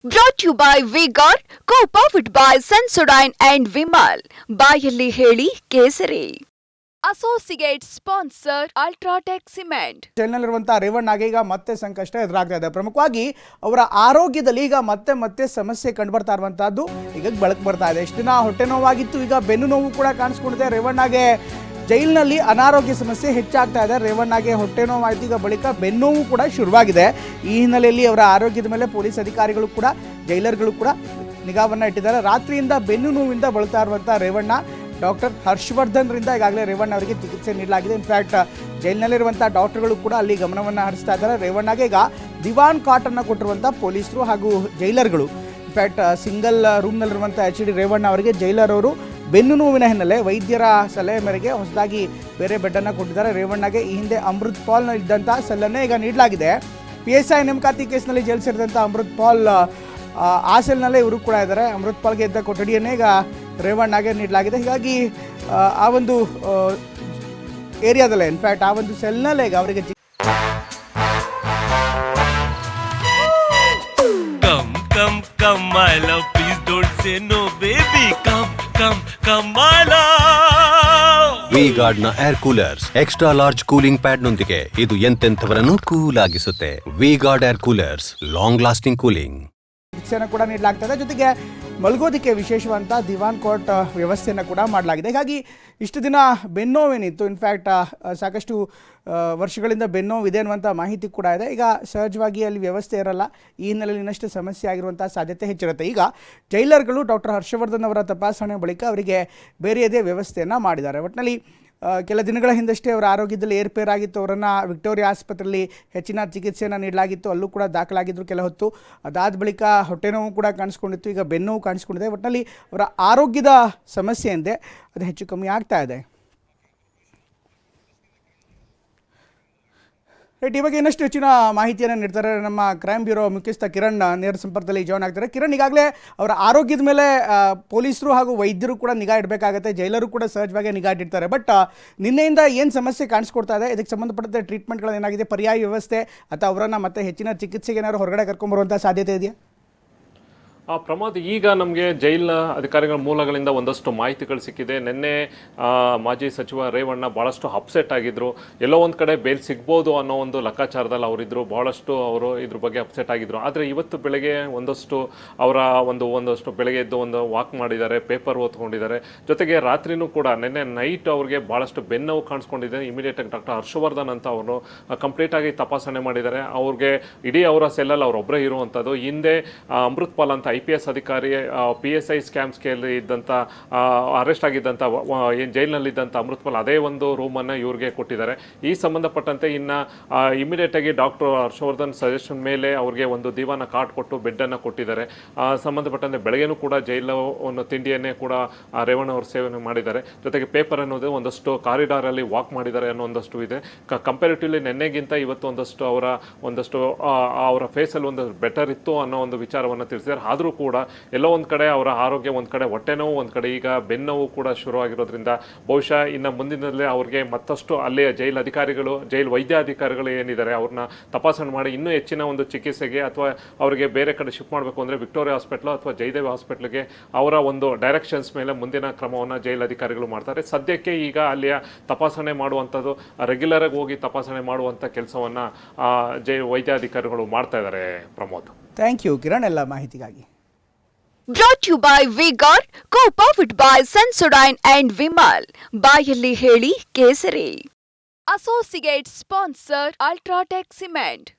Brought to you by V-Guard, co-powered by Sensodyne and Vimal. ಬಾಯಲ್ಲಿ ಹೇಳಿ ಕೇಸರಿ. Associate sponsor UltraTech cement. ಜೈಲಿನಲ್ಲಿರುವಂತಹ ರೇವಣ್ಣಗೆ ಈಗ ಮತ್ತೆ ಸಂಕಷ್ಟ ಎದುರಾಗ್ತಾ ಇದೆ. ಪ್ರಮುಖವಾಗಿ ಅವರ ಆರೋಗ್ಯದಲ್ಲಿ ಈಗ ಮತ್ತೆ ಸಮಸ್ಯೆ ಕಂಡು ಬರ್ತಾ ಇರುವಂತಹದ್ದು ಈಗ ಬೆಳಕು ಬರ್ತಾ ಇದೆ. ಎಷ್ಟು ದಿನ ಹೊಟ್ಟೆ ನೋವಾಗಿತ್ತು, ಈಗ ಬೆನ್ನು ನೋವು ಕೂಡ ಕಾಣಿಸ್ಕೊಂಡಿದೆ. ರೇವಣ್ಣಗೆ ಜೈಲಿನಲ್ಲಿ ಅನಾರೋಗ್ಯ ಸಮಸ್ಯೆ ಹೆಚ್ಚಾಗ್ತಾ ಇದೆ. ರೇವಣ್ಣಗೆ ಹೊಟ್ಟೆ ನೋವಾಯಿತು, ಈಗ ಬಳಿಕ ಬೆನ್ನೋವು ಕೂಡ ಶುರುವಾಗಿದೆ. ಈ ಹಿನ್ನೆಲೆಯಲ್ಲಿ ಅವರ ಆರೋಗ್ಯದ ಮೇಲೆ ಪೊಲೀಸ್ ಅಧಿಕಾರಿಗಳು ಕೂಡ ಜೈಲರ್ಗಳು ಕೂಡ ನಿಗಾವನ್ನು ಇಟ್ಟಿದ್ದಾರೆ. ರಾತ್ರಿಯಿಂದ ಬೆನ್ನು ನೋವಿಂದ ಬಳಲ್ತಾ ಇರುವಂಥ ರೇವಣ್ಣ ಡಾಕ್ಟರ್ ಹರ್ಷವರ್ಧನ್ರಿಂದ ಈಗಾಗಲೇ ರೇವಣ್ಣ ಅವರಿಗೆ ಚಿಕಿತ್ಸೆ ನೀಡಲಾಗಿದೆ. ಇನ್ಫ್ಯಾಕ್ಟ್ ಜೈಲಿನಲ್ಲಿರುವಂಥ ಡಾಕ್ಟರ್ಗಳು ಕೂಡ ಅಲ್ಲಿ ಗಮನವನ್ನು ಹರಿಸ್ತಾ ಇದ್ದಾರೆ. ರೇವಣ್ಣಗೆ ಈಗ ದಿವಾನ್ ಕಾಟನ್ನು ಕೊಟ್ಟಿರುವಂಥ ಪೊಲೀಸರು ಹಾಗೂ ಜೈಲರ್ಗಳು. ಇನ್ಫ್ಯಾಕ್ಟ್ ಸಿಂಗಲ್ ರೂಮ್ನಲ್ಲಿರುವಂಥ HD ರೇವಣ್ಣ ಅವರಿಗೆ ಜೈಲರ್ ಅವರು ಬೆನ್ನು ನೋವಿನ ಹಿನ್ನೆಲೆ ವೈದ್ಯರ ಸಲಹೆ ಮೇರೆಗೆ ಹೊಸದಾಗಿ ಬೇರೆ ಬೆಡ್ಡನ್ನು ಕೊಟ್ಟಿದ್ದಾರೆ. ರೇವಣ್ಣಗೆ ಈ ಹಿಂದೆ ಅಮೃತ್ ಪಾಲ್ನ ಇದ್ದಂಥ ಸೆಲ್ಲನ್ನೇ ಈಗ ನೀಡಲಾಗಿದೆ. PSI ನೇಮಕಾತಿ ಕೇಸ್ನಲ್ಲಿ ಜೈಲು ಸೇರಿದಂಥ ಅಮೃತ್ ಪಾಲ್ ಆ ಸೆಲ್ನಲ್ಲೇ ಇವರು ಕೂಡ ಇದ್ದಾರೆ. ಅಮೃತ್ ಪಾಲ್ಗೆ ಇದ್ದ ಕೊಠಡಿಯನ್ನೇ ಈಗ ರೇವಣ್ಣಗೆ ನೀಡಲಾಗಿದೆ. ಹೀಗಾಗಿ ಆ ಒಂದು ಏರಿಯಾದಲ್ಲೇ, ಇನ್ಫ್ಯಾಕ್ಟ್ ಆ ಒಂದು ಸೆಲ್ನಲ್ಲೇ ಈಗ ಅವರಿಗೆ Come, my love, please don't say no, baby. Come, my love. V-Guard ನ air coolers extra large cooling pad ನೊಂದಿಗೆ ಇದು ಎಂತೆಂಥವರನ್ನು ಕೂಲ್ ಆಗಿಸುತ್ತೆ. V-Guard air coolers, long lasting cooling. ಚಿಕಿತ್ಸೆಯನ್ನು ಕೂಡ ನೀಡಲಾಗ್ತದೆ. ಜೊತೆಗೆ ಮಲಗೋದಕ್ಕೆ ವಿಶೇಷವಂತ ದಿವಾನ್ ಕೋಟ್ ವ್ಯವಸ್ಥೆಯನ್ನು ಕೂಡ ಮಾಡಲಾಗಿದೆ. ಹೀಗಾಗಿ ಇಷ್ಟು ದಿನ ಬೆನ್ನೋವೇನಿತ್ತು, ಇನ್ಫ್ಯಾಕ್ಟ್ ಸಾಕಷ್ಟು ವರ್ಷಗಳಿಂದ ಬೆನ್ನೋವು ಇದೆ ಅನ್ನುವಂಥ ಮಾಹಿತಿ ಕೂಡ ಇದೆ. ಈಗ ಸಹಜವಾಗಿ ಅಲ್ಲಿ ವ್ಯವಸ್ಥೆ ಇರಲ್ಲ. ಈ ಹಿನ್ನೆಲೆಯಲ್ಲಿ ಇನ್ನಷ್ಟು ಸಮಸ್ಯೆ ಆಗಿರುವಂಥ ಸಾಧ್ಯತೆ ಹೆಚ್ಚಿರುತ್ತೆ. ಈಗ ಜೈಲರ್ಗಳು ಡಾಕ್ಟರ್ ಹರ್ಷವರ್ಧನ್ ಅವರ ತಪಾಸಣೆ ಬಳಿಕ ಅವರಿಗೆ ಬೇರೆಯದೇ ವ್ಯವಸ್ಥೆಯನ್ನು ಮಾಡಿದ್ದಾರೆ. ಒಟ್ಟಿನಲ್ಲಿ ಕೆಲ ದಿನಗಳ ಹಿಂದಷ್ಟೇ ಅವರ ಆರೋಗ್ಯದಲ್ಲಿ ಏರ್ಪೇರಾಗಿತ್ತು. ಅವರನ್ನು ವಿಕ್ಟೋರಿಯಾ ಆಸ್ಪತ್ರೆಯಲ್ಲಿ ಹೆಚ್ಚಿನ ಚಿಕಿತ್ಸೆಯನ್ನು ನೀಡಲಾಗಿತ್ತು. ಅಲ್ಲೂ ಕೂಡ ದಾಖಲಾಗಿದ್ದರು ಕೆಲ ಹೊತ್ತು. ಅದಾದ ಬಳಿಕ ಹೊಟ್ಟೆ ನೋವು ಕೂಡ ಕಾಣಿಸ್ಕೊಂಡಿತ್ತು. ಈಗ ಬೆನ್ನೋವು ಕಾಣಿಸ್ಕೊಂಡಿದೆ. ಒಟ್ಟಿನಲ್ಲಿ ಅವರ ಆರೋಗ್ಯದ ಸಮಸ್ಯೆ ಎಂದೇ ಅದು ಹೆಚ್ಚು ಕಮ್ಮಿ ಆಗ್ತಾ ಇದೆ. ರೈಟ್, ಇವಾಗ ಇನ್ನಷ್ಟು ಹೆಚ್ಚಿನ ಮಾಹಿತಿಯನ್ನು ನೀಡ್ತಾರೆ ನಮ್ಮ ಕ್ರೈಮ್ ಬ್ಯೂರೋ ಮುಖ್ಯಸ್ಥ ಕಿರಣ್ ನೇರ ಸಂಪರ್ಕದಲ್ಲಿ ಜಾಯ್ನ್ ಆಗ್ತಾರೆ. ಕಿರಣ್, ಈಗಾಗಲೇ ಅವರ ಆರೋಗ್ಯದ ಮೇಲೆ ಪೊಲೀಸರು ಹಾಗೂ ವೈದ್ಯರು ಕೂಡ ನಿಗಾ ಇಡಬೇಕಾಗತ್ತೆ, ಜೈಲರು ಕೂಡ ಸಹಜವಾಗಿ ನಿಗಾ ಇಟ್ಟಿರ್ತಾರೆ. ಬಟ್ ನಿನ್ನೆಯಿಂದ ಏನು ಸಮಸ್ಯೆ ಕಾಣಿಸ್ಕೊಡ್ತಾ ಇದೆ, ಇದಕ್ಕೆ ಸಂಬಂಧಪಟ್ಟಂತೆ ಟ್ರೀಟ್ಮೆಂಟ್ಗಳು ಏನಾಗಿದೆ, ಪರ್ಯಾಯ ವ್ಯವಸ್ಥೆ ಅಥವಾ ಅವರನ್ನು ಮತ್ತೆ ಹೆಚ್ಚಿನ ಚಿಕಿತ್ಸೆಗೆ ಏನಾದ್ರು ಹೊರಗಡೆ ಕರ್ಕೊಂಬರುವಂಥ ಸಾಧ್ಯತೆ ಇದೆಯಾ? ಪ್ರಮೋದ್, ಈಗ ನಮಗೆ ಜೈಲಿನ ಅಧಿಕಾರಿಗಳ ಮೂಲಗಳಿಂದ ಒಂದಷ್ಟು ಮಾಹಿತಿಗಳು ಸಿಕ್ಕಿದೆ. ನಿನ್ನೆ ಮಾಜಿ ಸಚಿವ ರೇವಣ್ಣ ಭಾಳಷ್ಟು ಅಪ್ಸೆಟ್ ಆಗಿದ್ದರು. ಎಲ್ಲೋ ಒಂದು ಕಡೆ ಬೇಲ್ ಸಿಗ್ಬೋದು ಅನ್ನೋ ಒಂದು ಲೆಕ್ಕಾಚಾರದಲ್ಲಿ ಅವರಿದ್ದರು. ಭಾಳಷ್ಟು ಅವರು ಇದ್ರ ಬಗ್ಗೆ ಅಪ್ಸೆಟ್ ಆಗಿದ್ದರು. ಆದರೆ ಇವತ್ತು ಬೆಳಗ್ಗೆ ಒಂದಷ್ಟು ಅವರ ಒಂದಷ್ಟು ಬೆಳಗ್ಗೆ ಎದ್ದು ಒಂದು ವಾಕ್ ಮಾಡಿದ್ದಾರೆ, ಪೇಪರ್ ಓದ್ಕೊಂಡಿದ್ದಾರೆ. ಜೊತೆಗೆ ರಾತ್ರಿನೂ ಕೂಡ ನಿನ್ನೆ ನೈಟ್ ಅವ್ರಿಗೆ ಭಾಳಷ್ಟು ಬೆನ್ನೋವು ಕಾಣಿಸ್ಕೊಂಡಿದೆ. ಇಮಿಡಿಯೇಟಾಗಿ ಡಾಕ್ಟರ್ ಹರ್ಷವರ್ಧನ್ ಅಂತ ಅವರು ಕಂಪ್ಲೀಟಾಗಿ ತಪಾಸಣೆ ಮಾಡಿದ್ದಾರೆ. ಅವ್ರಿಗೆ ಇಡೀ ಅವರ ಸೆಲ್ಲಲ್ಲಿ ಅವರೊಬ್ಬರೇ ಇರುವಂಥದ್ದು. ಹಿಂದೆ ಅಮೃತ್ ಪಾಲ್ ಅಂತ IPS ಅಧಿಕಾರಿ PSI ಸ್ಕ್ಯಾಮ್ಸ್ಗೆ ಇದ್ದಂಥ ಅರೆಸ್ಟ್ ಆಗಿದ್ದಂಥ ಏನು ಜೈಲಿನಲ್ಲಿದ್ದಂಥ ಅಮೃತ್ ಪಾಲ್ ಅದೇ ಒಂದು ರೂಮನ್ನು ಇವ್ರಿಗೆ ಕೊಟ್ಟಿದ್ದಾರೆ. ಈ ಸಂಬಂಧಪಟ್ಟಂತೆ ಇನ್ನು ಇಮಿಡಿಯೇಟಾಗಿ ಡಾಕ್ಟರ್ ಹರ್ಷವರ್ಧನ್ ಸಜೆಷನ್ ಮೇಲೆ ಅವ್ರಿಗೆ ಒಂದು ದಿವಾನ ಕಾಟ್ ಕೊಟ್ಟು ಬೆಡ್ಡನ್ನು ಕೊಟ್ಟಿದ್ದಾರೆ. ಸಂಬಂಧಪಟ್ಟಂತೆ ಬೆಳಗ್ಗೆನೂ ಕೂಡ ಜೈಲು ಒಂದು ತಿಂಡಿಯನ್ನೇ ಕೂಡ ರೇವಣ್ಣ ಅವರು ಸೇವನೆ ಮಾಡಿದ್ದಾರೆ. ಜೊತೆಗೆ ಪೇಪರ್ ಅನ್ನೋದು ಒಂದಷ್ಟು ಕಾರಿಡಾರಲ್ಲಿ ವಾಕ್ ಮಾಡಿದ್ದಾರೆ ಅನ್ನೋ ಒಂದಷ್ಟು ಇದೆ. ಕಂಪೇರಿಟಿವ್ಲಿ ನೆನ್ನೆಗಿಂತ ಇವತ್ತು ಒಂದಷ್ಟು ಅವರ ಫೇಸಲ್ಲಿ ಒಂದು ಬೆಟರ್ ಇತ್ತು ಅನ್ನೋ ಒಂದು ವಿಚಾರವನ್ನು ತಿಳಿಸಿದ್ದಾರೆ. ಆದರೂ ಕೂಡ ಎಲ್ಲೋ ಒಂದು ಕಡೆ ಅವರ ಆರೋಗ್ಯ, ಒಂದು ಕಡೆ ಹೊಟ್ಟೆ ನೋವು, ಒಂದು ಕಡೆ ಈಗ ಬೆನ್ನೋವು ಕೂಡ ಶುರುವಾಗಿರೋದ್ರಿಂದ ಬಹುಶಃ ಇನ್ನು ಮುಂದಿನಲ್ಲೇ ಅವ್ರಿಗೆ ಮತ್ತಷ್ಟು ಅಲ್ಲಿಯ ಜೈಲು ವೈದ್ಯಾಧಿಕಾರಿಗಳು ಏನಿದ್ದಾರೆ ಅವ್ರನ್ನ ತಪಾಸಣೆ ಮಾಡಿ ಇನ್ನೂ ಹೆಚ್ಚಿನ ಒಂದು ಚಿಕಿತ್ಸೆಗೆ ಅಥವಾ ಅವರಿಗೆ ಬೇರೆ ಕಡೆ ಶಿಫ್ಟ್ ಮಾಡಬೇಕು ಅಂದರೆ ವಿಕ್ಟೋರಿಯಾ ಹಾಸ್ಪಿಟ್ಲು ಅಥವಾ ಜಯದೇವ ಹಾಸ್ಪಿಟ್ಲಿಗೆ ಅವರ ಒಂದು ಡೈರೆಕ್ಷನ್ಸ್ ಮೇಲೆ ಮುಂದಿನ ಕ್ರಮವನ್ನು ಜೈಲು ಅಧಿಕಾರಿಗಳು ಮಾಡ್ತಾರೆ. ಸದ್ಯಕ್ಕೆ ಈಗ ಅಲ್ಲಿಯ ತಪಾಸಣೆ ಮಾಡುವಂಥದ್ದು ರೆಗ್ಯುಲರಾಗಿ ಹೋಗಿ ತಪಾಸಣೆ ಮಾಡುವಂಥ ಕೆಲಸವನ್ನು ವೈದ್ಯಾಧಿಕಾರಿಗಳು ಮಾಡ್ತಾ ಇದ್ದಾರೆ. ಪ್ರಮೋದ್, ಥ್ಯಾಂಕ್ ಯು ಕಿರಣ್ ಎಲ್ಲ ಮಾಹಿತಿಗಾಗಿ. Brought to you by V-Guard, co-powered by Sensodyne and Vimal. ಬಾಯಲ್ಲಿ ಹೇಳಿ ಕೇಸರಿ. Associate sponsor UltraTech cement.